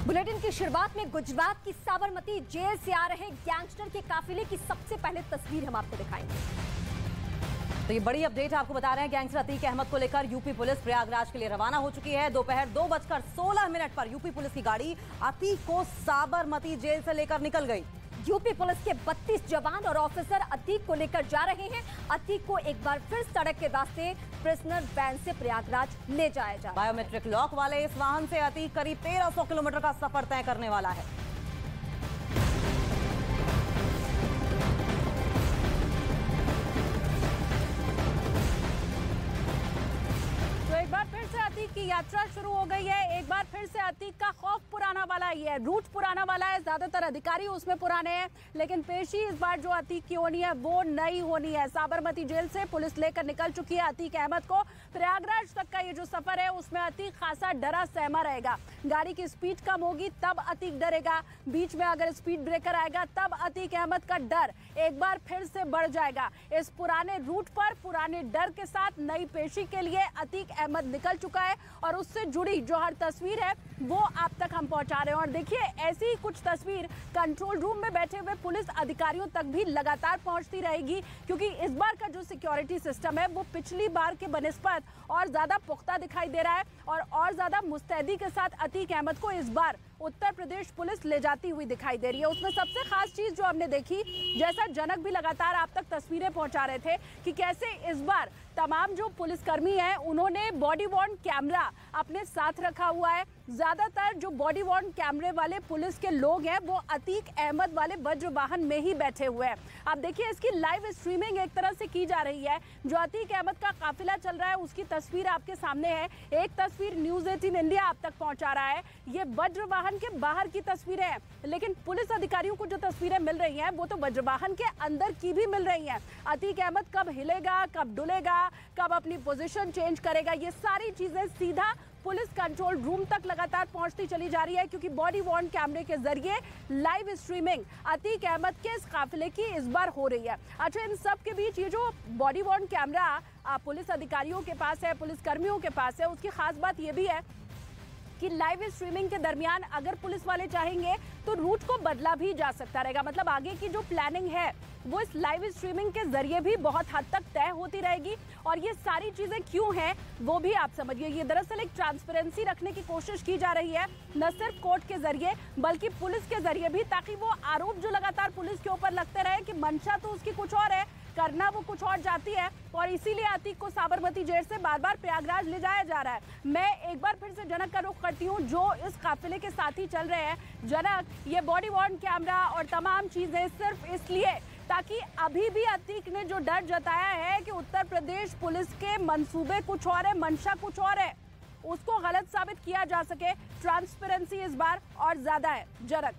Bulletin की शुरुआत में गुजरात की साबरमती जेल से आ रहे गैंगस्टर के काफिले की सबसे पहले तस्वीर हम आपको दिखाएंगे। तो ये बड़ी अपडेट आपको बता रहे हैं, गैंगस्टर अतीक अहमद को लेकर यूपी पुलिस प्रयागराज के लिए रवाना हो चुकी है। दोपहर 2:16 पर यूपी पुलिस की गाड़ी अतीक को साबरमती जेल से लेकर निकल गई। यूपी पुलिस के 32 जवान और ऑफिसर अतीक को लेकर जा रहे हैं। अतीक को एक बार फिर सड़क के रास्ते प्रिजनर वैन से प्रयागराज ले जाया जा रहा है। बायोमेट्रिक लॉक वाले इस वाहन से अतीक करीब 1300 किलोमीटर का सफर तय करने वाला है। एक बार फिर से अतीक की यात्रा शुरू हो गई है। एक बार फिर से अतीक का खौफ पुराना वाला ही है, रूट पुराना वाला है, ज्यादातर अधिकारी उसमें पुराने हैं, लेकिन पेशी इस बार जो अतीक की होनी है वो नई होनी है। साबरमती जेल से पुलिस लेकर निकल चुकी है अतीक अहमद को। प्रयागराज तक का ये जो सफर है उसमें अतीक खासा डरा सहमा रहेगा। गाड़ी की स्पीड कम होगी तब अतीक डरेगा, बीच में अगर स्पीड ब्रेकर आएगा तब अतीक अहमद का डर एक बार फिर से बढ़ जाएगा। इस पुराने रूट पर पुराने डर के साथ नई पेशी के लिए अतीक अहमद निकल चुका है और उससे जुड़ी जो हर तस्वीर है वो आप तक हम पहुंचा रहे हैं। और देखिए, ऐसी ही कुछ तस्वीर कंट्रोल रूम में बैठे हुए पुलिस अधिकारियों तक भी लगातार पहुंचती रहेगी, क्योंकि इस बार का जो सिक्योरिटी सिस्टम है वो पिछली बार के बनिस्बत और ज्यादा पुख्ता दिखाई दे रहा है और ज्यादा मुस्तैदी के साथ अतीक अहमद को इस बार उत्तर प्रदेश पुलिस ले जाती हुई दिखाई दे रही है। उसमें सबसे खास चीज जो हमने देखी, जैसा जनक भी लगातार आप तक तस्वीरें पहुंचा रहे थे, कि कैसे इस बार तमाम जो पुलिसकर्मी हैं उन्होंने बॉडी वॉर्न कैमरा अपने साथ रखा हुआ है। ज्यादातर जो बॉडी वॉर्न कैमरे वाले पुलिस के लोग हैं वो अतीक अहमद वाले वज्र वाहन में ही बैठे हुए हैं। आप देखिए, इसकी लाइव स्ट्रीमिंग एक तरह से की जा रही है। जो अतीक अहमद का काफिला चल रहा है उसकी तस्वीर आपके सामने है। एक तस्वीर न्यूज 18 इंडिया आप तक पहुंचा रहा है। ये वज्र वाहन के बाहर की तस्वीरें हैं, लेकिन पुलिस अधिकारियों को जो तस्वीरें मिल रही हैं वो तो वज्र वाहन के अंदर की भी मिल रही हैं। अतीक अहमद कब हिलेगा, कब डुलेगा, कब अपनी पोजीशन चेंज करेगा, ये सारी चीजें सीधा पुलिस कंट्रोल रूम तक लगातार पहुंचती चली जा रही है, क्योंकि बॉडी वॉर्न कैमरे के जरिए लाइव स्ट्रीमिंग अतीक अहमद के इस काफिले की इस बार हो रही है। अच्छा, इन सब के बीच ये जो बॉडी वॉर्न कैमरा पुलिस अधिकारियों के पास है, पुलिस कर्मियों के पास है, उसकी खास बात यह भी है कि लाइव स्ट्रीमिंग के दरमियान अगर पुलिस वाले चाहेंगे तो रूट को बदला भी जा सकता रहेगा। मतलब आगे की जो प्लानिंग है वो इस लाइव स्ट्रीमिंग के जरिए भी बहुत हद तक तय होती रहेगी। और ये सारी चीजें क्यों हैं वो भी आप समझिए। ये दरअसल एक ट्रांसपेरेंसी रखने की कोशिश की जा रही है, न सिर्फ कोर्ट के जरिए बल्कि पुलिस के जरिए भी, ताकि वो आरोप जो लगातार पुलिस के ऊपर लगते रहे कि मंशा तो उसकी कुछ और है, करना वो कुछ और जाती है, और इसीलिए अतीक को साबरमती जेल से बार बार प्रयागराज ले जाया जा रहा है। मैं एक बार फिर से जनक का रुख करती हूँ जो इस काफिले के साथ ही चल रहे हैं। जनक, ये बॉडी वॉर्न कैमरा और तमाम चीजें सिर्फ इसलिए ताकि अभी भी अतीक ने जो डर जताया है कि उत्तर प्रदेश पुलिस के मंसूबे कुछ और है, मंशा कुछ और है, उसको गलत साबित किया जा सके। ट्रांसपेरेंसी इस बार और ज्यादा है। जनक,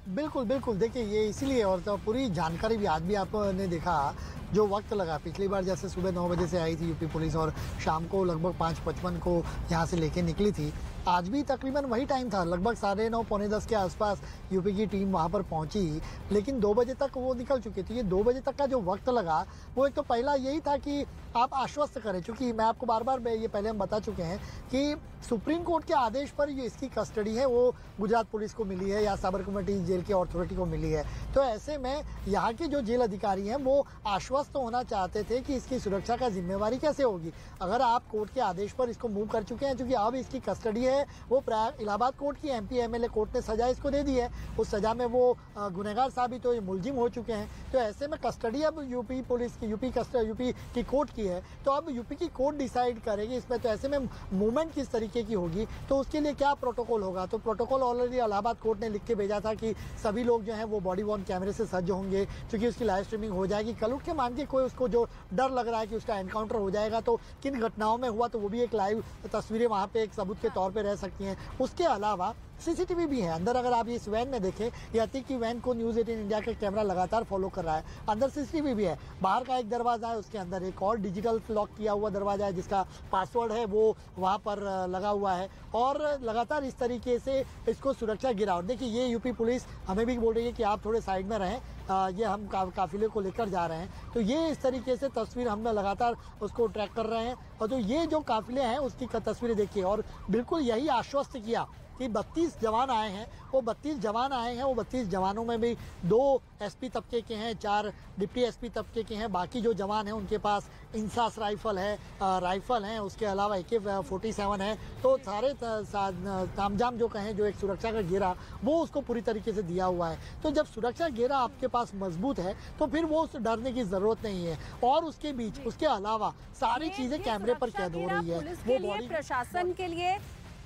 बिल्कुल बिल्कुल, देखिए ये इसीलिए, और तो पूरी जानकारी भी आज भी आपने देखा जो वक्त लगा। पिछली बार जैसे सुबह 9 बजे से आई थी यूपी पुलिस और शाम को लगभग 5:55 को यहाँ से लेके निकली थी, आज भी तकरीबन वही टाइम था। लगभग 9:30 पौने 10 के आसपास यूपी की टीम वहाँ पर पहुँची, लेकिन 2 बजे तक वो निकल चुकी थी। ये 2 बजे तक का जो वक्त लगा वो एक तो पहला यही था कि आप आश्वस्त करें, क्योंकि मैं आपको बार बार ये पहले हम बता चुके हैं कि सुप्रीम कोर्ट के आदेश पर ये इसकी कस्टडी है वो गुजरात पुलिस को मिली है या साबरमती जेल की अथॉरिटी को मिली है। तो ऐसे में यहाँ के जो जेल अधिकारी हैं वो आश्वस्त होना चाहते थे कि इसकी सुरक्षा का जिम्मेवारी कैसे होगी। अगर आप कोर्ट के आदेश पर इसको मूव कर चुके हैं, क्योंकि अब इसकी कस्टडी है वो इलाहाबाद कोर्ट की MP MLA कोर्ट ने सजा इसको दे दी है, उस सजा में वो गुनहगार साबित हो, मुलजिम हो चुके हैं। तो ऐसे में कस्टडी अब यूपी पुलिस की, यूपी की कोर्ट की है, तो अब यूपी की कोर्ट डिसाइड करेगी इसमें। तो ऐसे में मूवमेंट किस तरीके की होगी, तो उसके लिए क्या प्रोटोकॉल होगा। तो प्रोटोकॉल ऑलरेडी इलाहाबाद कोर्ट ने लिख के भेजा था कि सभी लोग जो हैं वो बॉडी वॉर्न कैमरे से सज्ज होंगे, क्योंकि उसकी लाइव स्ट्रीमिंग हो जाएगी। कल उठ के मान के कोई उसको जो डर लग रहा है कि उसका एनकाउंटर हो जाएगा तो किन घटनाओं में हुआ, तो वो भी एक लाइव तस्वीरें वहाँ पे एक सबूत के तौर पे रह सकती हैं। उसके अलावा CCTV भी है अंदर। अगर आप इस वैन में देखें, ये अतीक की वैन को न्यूज 18 इंडिया का कैमरा लगातार फॉलो कर रहा है। अंदर CCTV भी है। बाहर का एक दरवाजा है, उसके अंदर एक और डिजिटल लॉक किया हुआ दरवाजा है जिसका पासवर्ड है वो वहाँ पर लगा हुआ है, और लगातार इस तरीके से इसको सुरक्षा गिरावट। देखिए, ये यूपी पुलिस हमें भी बोल रही है कि आप थोड़े साइड में रहें, ये हम काफिले को लेकर जा रहे हैं। तो ये इस तरीके से तस्वीर हम लगातार उसको ट्रैक कर रहे हैं। और तो ये जो काफिले हैं उसकी तस्वीरें देखिए, और बिल्कुल यही आश्वस्त किया कि 32 जवान आए हैं। वो 32 जवान आए हैं, वो 32 जवानों में भी 2 एसपी तबके के हैं, 4 डिप्टी एसपी तबके के हैं। बाकी जो जवान हैं उनके पास इंसास राइफल है, उसके अलावा AK-47 है। तो सारे तामझाम जो कहें, जो एक सुरक्षा का घेरा वो उसको पूरी तरीके से दिया हुआ है। तो जब सुरक्षा घेरा आपके पास मजबूत है तो फिर वो उस डरने की जरूरत नहीं है। और उसके बीच उसके अलावा सारी चीजें कैमरे पर कैद हो रही है। पुलिस के लिए, प्रशासन के लिए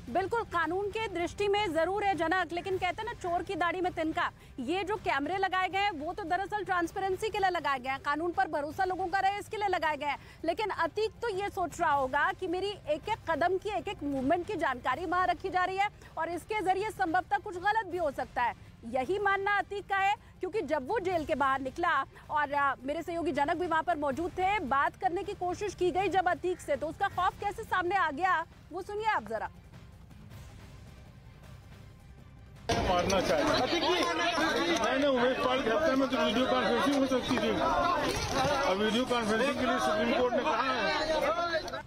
बिल्कुल कानून के दृष्टि में जरूर है जनक, लेकिन कहते हैं ना चोर की दाढ़ी में तिनका। ये जो कैमरे लगाए गए हैं वो तो दरअसल ट्रांसपेरेंसी के लिए लगाए गए हैं, कानून पर भरोसा लोगों का रहे इसके लिए लगाए गए हैं। लेकिन अतीक तो ये सोच रहा होगा कि मेरी एक एक कदम की, एक एक मूवमेंट की जानकारी वहां रखी जा रही है और इसके जरिए संभवतः कुछ गलत भी हो सकता है। यही मानना अतीक का है, क्योंकि जब वो जेल के बाहर निकला और मेरे सहयोगी जनक भी वहां पर मौजूद थे, बात करने की कोशिश की गई जब अतीक से, तो उसका खौफ कैसे सामने आ गया वो सुनिए आप जरा। मारना चाहिए। मैंने उमेश पाल के हफ्ते में तो वीडियो कॉन्फ्रेंसिंग हो सकती थी, और वीडियो कॉन्फ्रेंसिंग के लिए सुप्रीम कोर्ट ने कहा है।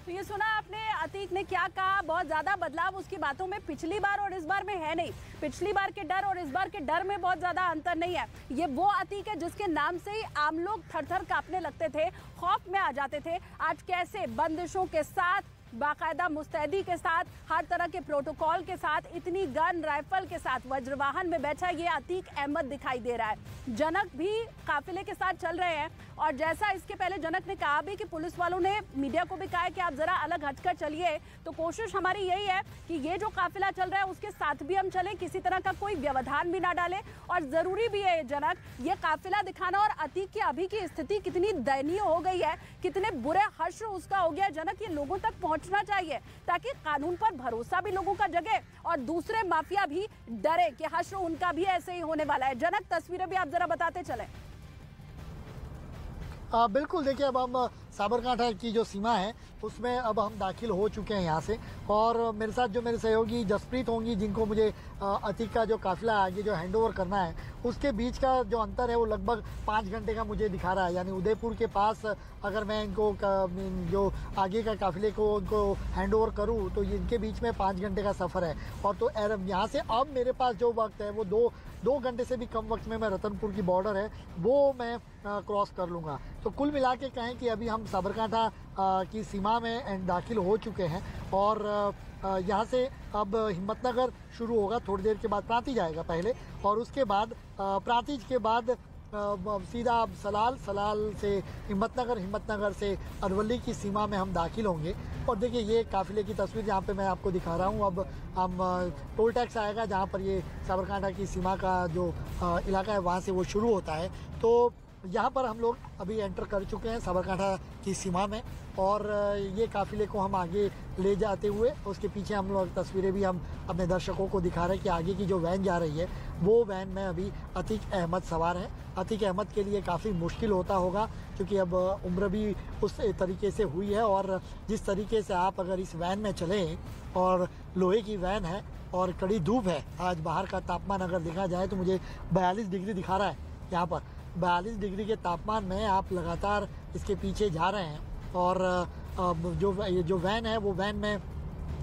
तो ये सुना आपने अतीक ने क्या कहा। बहुत ज्यादा बदलाव उसकी बातों में पिछली बार और इस बार में है नहीं। पिछली बार के डर और इस बार के डर में बहुत ज्यादा अंतर नहीं है। ये वो अतीक है जिसके नाम से ही आम लोग थर थर कांपने लगते थे, खौफ में आ जाते थे। आज कैसे बंदिशों के साथ, बाकायदा मुस्तैदी के साथ, हर तरह के प्रोटोकॉल के साथ, इतनी गन राइफल के साथ वज्रवाहन में बैठा ये अतीक अहमद दिखाई दे रहा है। जनक भी काफिले के साथ चल रहे हैं और जैसा इसके पहले जनक ने कहा भी कि पुलिस वालों ने मीडिया को भी कहा है कि आप जरा अलग हटकर चलिए, तो कोशिश हमारी यही है कि ये जो काफिला चल रहा है उसके साथ भी हम चलें, किसी तरह का कोई व्यवधान भी ना डालें। और जरूरी भी है जनक ये काफिला दिखाना, और अतीक की अभी की स्थिति कितनी दयनीय हो गई है, कितने बुरे हश्र उसका हो गया जनक, ये लोगों तक पहुंचना चाहिए ताकि कानून पर भरोसा भी लोगों का जगे और दूसरे माफिया भी डरे कि हश्र उनका भी ऐसे ही होने वाला है। जनक तस्वीरें भी आप जरा बताते चलें। बिल्कुल, देखिए अब हम साबरकांठा की जो सीमा है उसमें अब हम दाखिल हो चुके हैं यहाँ से, और मेरे साथ जो मेरे सहयोगी जसप्रीत होंगी, जिनको मुझे अतीक का जो काफिला आगे जो हैंडओवर करना है उसके बीच का जो अंतर है वो लगभग 5 घंटे का मुझे दिखा रहा है। यानी उदयपुर के पास अगर मैं इनको जो आगे का काफिले को उनको हैंडओवर करूँ तो इनके बीच में 5 घंटे का सफ़र है। और तो यहाँ से अब मेरे पास जो वक्त है वो दो घंटे से भी कम वक्त में मैं रतनपुर की बॉर्डर है वो मैं क्रॉस कर लूँगा। तो कुल मिला के कहें कि अभी हम साबरकांठा की सीमा में दाखिल हो चुके हैं, और यहाँ से अब हिम्मतनगर शुरू होगा, थोड़ी देर के बाद प्रांतिज आएगा पहले, और उसके बाद प्रांतिज के बाद सीधा अब सलाल से हिम्मतनगर से अरवली की सीमा में हम दाखिल होंगे। और देखिए ये काफिले की तस्वीर जहाँ पे मैं आपको दिखा रहा हूँ। अब हम टोल टैक्स आएगा जहाँ पर ये साबरकांठा की सीमा का जो इलाका है वहाँ से वो शुरू होता है। तो यहाँ पर हम लोग अभी एंटर कर चुके हैं साबरकांठा की सीमा में, और ये काफिले को हम आगे ले जाते हुए उसके पीछे हम लोग तस्वीरें भी हम अपने दर्शकों को दिखा रहे हैं कि आगे की जो वैन जा रही है वो वैन में अभी अतीक अहमद सवार है। अतीक अहमद के लिए काफ़ी मुश्किल होता होगा क्योंकि अब उम्र भी उस तरीके से हुई है, और जिस तरीके से आप अगर इस वैन में चलें, और लोहे की वैन है और कड़ी धूप है, आज बाहर का तापमान अगर देखा जाए तो मुझे 42 डिग्री दिखा रहा है। यहाँ पर 42 डिग्री के तापमान में आप लगातार इसके पीछे जा रहे हैं, और जो वैन है वो वैन में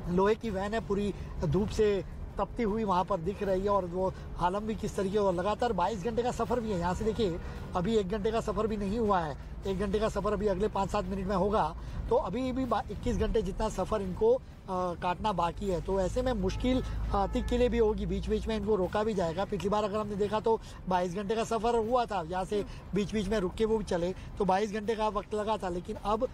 लोहे की वैन है, पूरी धूप से तपती हुई वहाँ पर दिख रही है, और वो हालम भी किस तरीके, और लगातार 22 घंटे का सफ़र भी है। यहाँ से देखिए अभी 1 घंटे का सफ़र भी नहीं हुआ है, 1 घंटे का सफ़र अभी अगले 5-7 मिनट में होगा, तो अभी भी 21 घंटे जितना सफ़र इनको काटना बाकी है। तो ऐसे में मुश्किल अतीक के लिए भी होगी, बीच बीच में इनको रोका भी जाएगा। पिछली बार अगर हमने देखा तो 22 घंटे का सफ़र हुआ था, यहाँ से बीच बीच में रुक के वो भी चले तो 22 घंटे का वक्त लगा था, लेकिन अब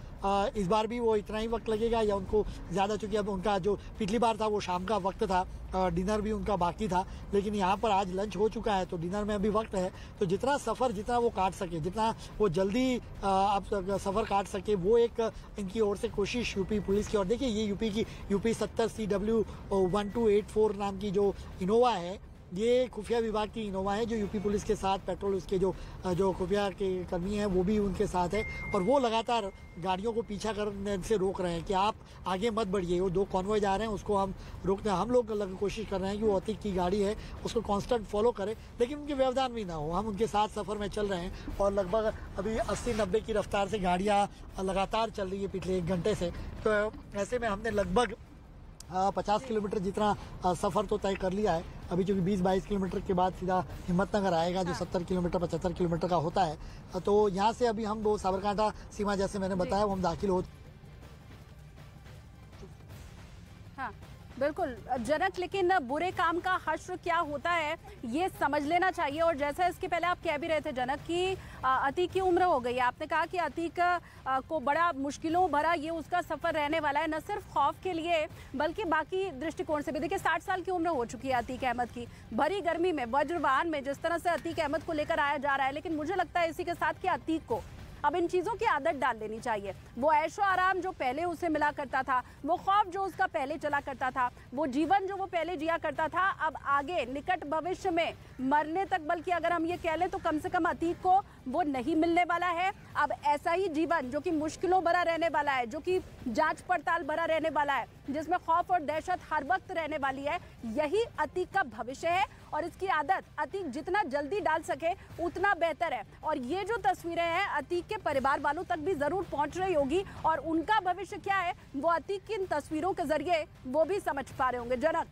इस बार भी वो इतना ही वक्त लगेगा या उनको ज़्यादा, चूँकि अब उनका जो पिछली बार था वो शाम का वक्त था, डिनर भी उनका बाकी था, लेकिन यहाँ पर आज लंच हो चुका है तो डिनर में अभी वक्त है। तो जितना सफ़र जितना वो काट सके, जितना वो जल्दी आप सफ़र काट सके, वो एक इनकी ओर से कोशिश यूपी पुलिस की। और देखिए ये यूपी 70 CW 1284 नाम की जो इनोवा है ये खुफिया विभाग की इनोवा है जो यूपी पुलिस के साथ पेट्रोल उसके जो खुफिया के कर्मी हैं वो भी उनके साथ है और वो लगातार गाड़ियों को पीछा करने से रोक रहे हैं कि आप आगे मत बढ़िए। वो 2 कॉन्वॉय जा रहे हैं उसको हम रोकते हैं। हम लोग कोशिश कर रहे हैं कि वो अतीक की गाड़ी है उसको कांस्टेंट फॉलो करे लेकिन उनके व्यवधान भी ना हो। हम उनके साथ सफ़र में चल रहे हैं और लगभग अभी 80-90 की रफ्तार से गाड़ियाँ लगातार चल रही है पिछले 1 घंटे से। तो ऐसे में हमने लगभग 50 किलोमीटर जितना सफ़र तो तय कर लिया है। अभी चूँकि 20-22 किलोमीटर के बाद सीधा हिम्मतनगर आएगा जो 70 किलोमीटर 75 किलोमीटर का होता है। तो यहाँ से अभी हम वो साबरकांठा सीमा जैसे मैंने बताया वो हम दाखिल हो। हाँ बिल्कुल जनक, लेकिन बुरे काम का हश्र क्या होता है ये समझ लेना चाहिए। और जैसा इसके पहले आप कह भी रहे थे जनक कि अतीक की उम्र हो गई है, आपने कहा कि अतीक को बड़ा मुश्किलों भरा ये उसका सफ़र रहने वाला है, न सिर्फ खौफ के लिए बल्कि बाकी दृष्टिकोण से भी। देखिए 60 साल की उम्र हो चुकी है अतीक अहमद की, भरी गर्मी में वज्रवाहन में जिस तरह से अतीक अहमद को लेकर आया जा रहा है, लेकिन मुझे लगता है इसी के साथ कि अतीक को अब इन चीज़ों की आदत डाल लेनी चाहिए। वो ऐशो आराम जो पहले उसे मिला करता था, वो खौफ जो उसका पहले चला करता था, वो जीवन जो वो पहले जिया करता था, अब आगे निकट भविष्य में मरने तक, बल्कि अगर हम ये कह लें तो कम से कम अतीक को वो नहीं मिलने वाला है। अब ऐसा ही जीवन जो कि मुश्किलों भरा रहने वाला है, जो कि जांच पड़ताल भरा रहने वाला है, जिसमें खौफ और दहशत हर वक्त रहने वाली है, यही अतीक का भविष्य है। और इसकी आदत अतीक जितना जल्दी डाल सके उतना बेहतर है। और ये जो तस्वीरें हैं अतीक के परिवार वालों तक भी जरूर पहुंच रही होगी और उनका भविष्य क्या है वो अतीक की इन तस्वीरों के जरिए वो भी समझ पा रहे होंगे। जनक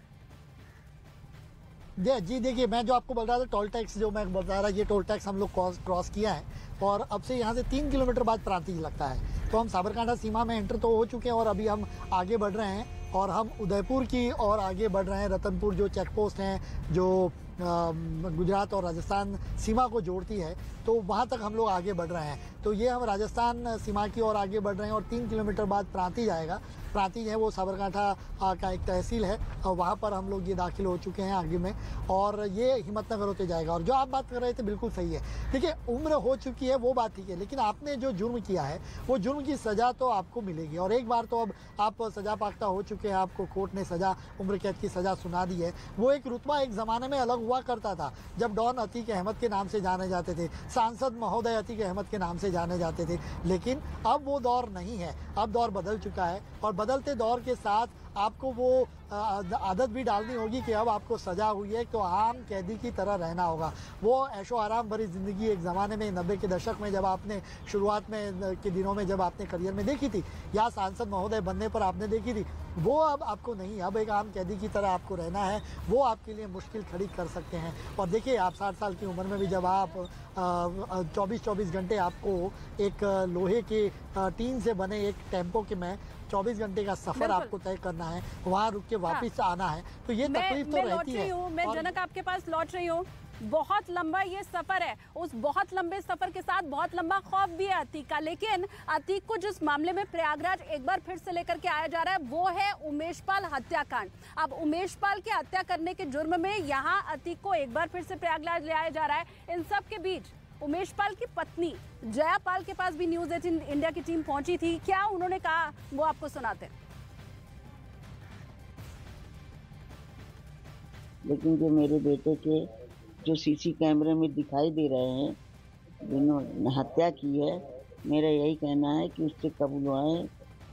जी देखिए, मैं जो आपको बोल रहा था टोल टैक्स जो मैं बता रहा, ये टोल टैक्स हम लोग क्रॉस किया है और अब से यहाँ से 3 किलोमीटर बाद प्रांतिज लगता है। तो हम साबरकांठा सीमा में एंटर तो हो चुके हैं और अभी हम आगे बढ़ रहे हैं और हम उदयपुर की और आगे बढ़ रहे हैं। रतनपुर जो चेक पोस्ट हैं जो गुजरात और राजस्थान सीमा को जोड़ती है, तो वहाँ तक हम लोग आगे बढ़ रहे हैं। तो ये हम राजस्थान सीमा की ओर आगे बढ़ रहे हैं और 3 किलोमीटर बाद प्रांतिज आएगा। प्रांतिज है वो साबरकांठा का एक तहसील है और वहाँ पर हम लोग ये दाखिल हो चुके हैं आगे में और ये हिम्मतनगर होते जाएगा। और जो आप बात कर रहे थे बिल्कुल सही है। देखिए उम्र हो चुकी है वो बात ठीक है, लेकिन आपने जो जुर्म किया है वो जुर्म की सज़ा तो आपको मिलेगी। और एक बार तो अब आप सज़ा पाख्ता हो चुके हैं, आपको कोर्ट ने सज़ा उम्र कैद की सज़ा सुना दी है। वो एक रुतबा एक ज़माने में अलग हुआ करता था जब डॉन अतीक अहमद के नाम से जाने जाते थे, सांसद महोदय अतीक अहमद के नाम से जाने जाते थे। लेकिन अब वो दौर नहीं है, अब दौर बदल चुका है और बदलते दौर के साथ आपको वो आदत भी डालनी होगी कि अब आपको सज़ा हुई है तो आम कैदी की तरह रहना होगा। वो ऐशो आराम भरी ज़िंदगी एक ज़माने में 90 के दशक में जब आपने शुरुआत में के दिनों में जब आपने करियर में देखी थी या सांसद महोदय बनने पर आपने देखी थी, वो अब आपको नहीं। अब एक आम कैदी की तरह आपको रहना है, वो आपके लिए मुश्किल खड़ी कर सकते हैं। और देखिए आप 60 साल की उम्र में भी जब आप 24-24 घंटे आपको एक लोहे के टीन से बने एक टेम्पो के में 24 घंटे का सफर आपको तय करना है, वहाँ रुक के वापस आना है, तो ये तकलीफ तो रहती है। मैं जनक आपके पास लौट रही हूँ। बहुत लंबा ये सफर है, उस बहुत लंबे सफर के साथ बहुत लंबा खौफ भी है अतीक का। लेकिन अतीक को जिस मामले में प्रयागराज एक बार फिर से लेकर के आया जा रहा है वो है उमेश पाल हत्याकांड। अब उमेश पाल की हत्या करने के जुर्म में यहाँ अतीक को एक बार फिर से प्रयागराज ले आया जा रहा है। इन सब के बीच उमेश पाल की पत्नी जया पाल के पास भी न्यूज़ 18 इंडिया की टीम पहुंची थी। क्या उन्होंने कहा वो आपको सुनाते हैं। लेकिन जो मेरे बेटे के जो सीसी कैमरे में दिखाई दे रहे हैं जिन्होंने हत्या की है, मेरा यही कहना है कि उससे कबूलवाएं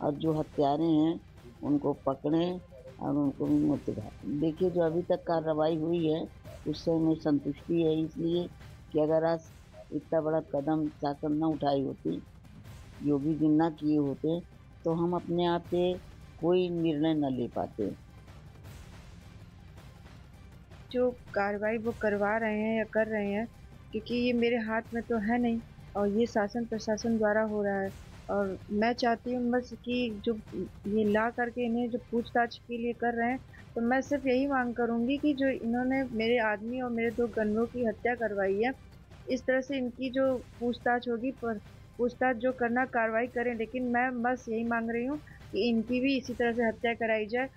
और जो हत्यारे हैं उनको पकड़ें और उनको भी मुतला। देखिए जो अभी तक कार्रवाई हुई है उससे हमें संतुष्टि है, इसलिए कि अगर आज इतना बड़ा कदम शासन न उठाई होती, योगी जी न किए होते, तो हम अपने आप से कोई निर्णय न ले पाते। जो कार्रवाई वो करवा रहे हैं या कर रहे हैं, क्योंकि ये मेरे हाथ में तो है नहीं और ये शासन प्रशासन द्वारा हो रहा है। और मैं चाहती हूँ बस कि जो ये ला करके इन्हें जो पूछताछ के लिए कर रहे हैं, तो मैं सिर्फ यही मांग करूँगी कि जो इन्होंने मेरे आदमी और मेरे 2 गनरों की हत्या करवाई है, इस तरह से इनकी जो पूछताछ होगी, पूछताछ जो करना कार्रवाई करें। लेकिन मैं बस यही मांग रही हूँ कि इनकी भी इसी तरह से हत्या कराई जाए।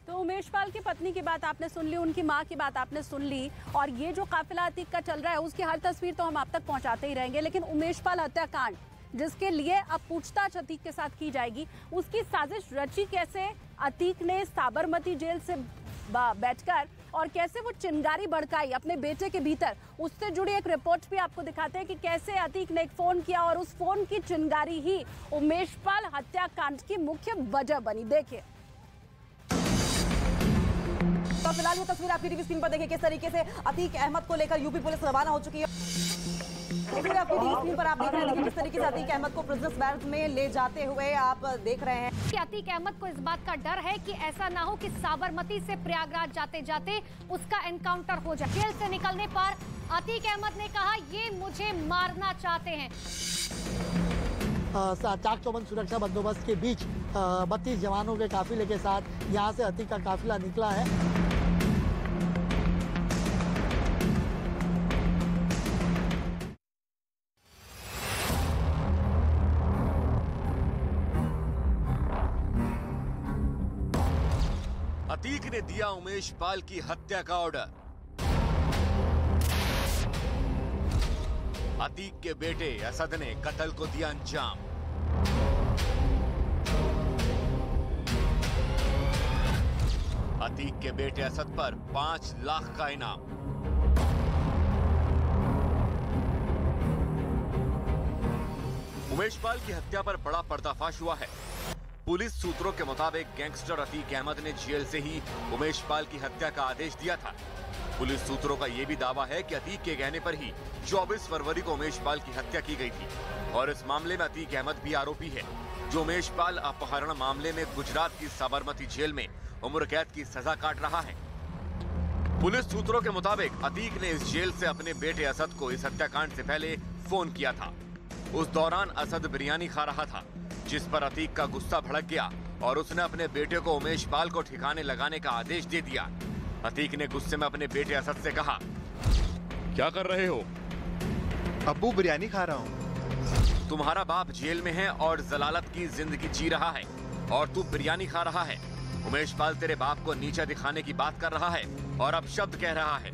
तो उमेश पाल की पत्नी की बात आपने सुन ली, उनकी मां की बात आपने सुन ली, और ये जो काफिला अतीक का चल रहा है उसकी हर तस्वीर तो हम आप तक पहुंचाते ही रहेंगे। लेकिन उमेश पाल हत्याकांड जिसके लिए अब पूछताछ अतीक के साथ की जाएगी, उसकी साजिश रची कैसे, अतीक ने साबरमती जेल से बैठकर और कैसे वो चिंगारी भड़काई अपने बेटे के भीतर, उससे जुड़ी एक रिपोर्ट भी आपको दिखाते हैं कि कैसे अतीक ने एक फोन किया और उस फोन की चिंगारी ही उमेश पाल हत्याकांड की मुख्य वजह बनी। देखिए तो फिलहाल ये तस्वीर आपकी टीवी स्क्रीन पर देखिए, किस तरीके से अतीक अहमद को लेकर यूपी पुलिस रवाना हो चुकी है। इसलिए आपकी टीवी स्क्रीन पर आप देख रहे हैं किस तरीके से अतीक अहमद को प्रिजनर्स बैरक में ले जाते हुए आप देख रहे हैं कि अतीक अहमद को इस बात का डर है कि ऐसा ना हो कि साबरमती से प्रयागराज जाते जाते उसका एनकाउंटर हो जाए। जेल से निकलने पर अतीक अहमद ने कहा, ये मुझे मारना चाहते हैं। चाक चौबंद सुरक्षा बंदोबस्त के बीच 32 जवानों के काफिले के साथ यहाँ से अतीक का काफिला निकला है। अतीक ने दिया उमेश पाल की हत्या का ऑर्डर। अतीक के बेटे असद ने कत्ल को दिया अंजाम। अतीक के बेटे असद पर 5 लाख का इनाम। उमेश पाल की हत्या पर बड़ा पर्दाफाश हुआ है। पुलिस सूत्रों के मुताबिक गैंगस्टर अतीक अहमद ने जेल से ही उमेश पाल की हत्या का आदेश दिया था। पुलिस सूत्रों का यह भी दावा है कि अतीक के कहने पर ही 24 फरवरी को उमेश पाल की हत्या की गई थी और इस मामले में अतीक अहमद भी आरोपी है, जो उमेश पाल अपहरण मामले में गुजरात की साबरमती जेल में उम्र कैद की सजा काट रहा है। पुलिस सूत्रों के मुताबिक अतीक ने इस जेल से अपने बेटे असद को इस हत्याकांड से पहले फोन किया था। उस दौरान असद बिरयानी खा रहा था, जिस पर अतीक का गुस्सा भड़क गया और उसने अपने बेटे को उमेश पाल को ठिकाने लगाने का आदेश दे दिया। अतीक ने गुस्से में अपने बेटे असद से कहा, क्या कर रहे हो? अब्बू बिरयानी खा रहा हूँ। तुम्हारा बाप जेल में है और जलालत की जिंदगी जी रहा है और तू बिरयानी खा रहा है। उमेश पाल तेरे बाप को नीचा दिखाने की बात कर रहा है और अब शब्द कह रहा है।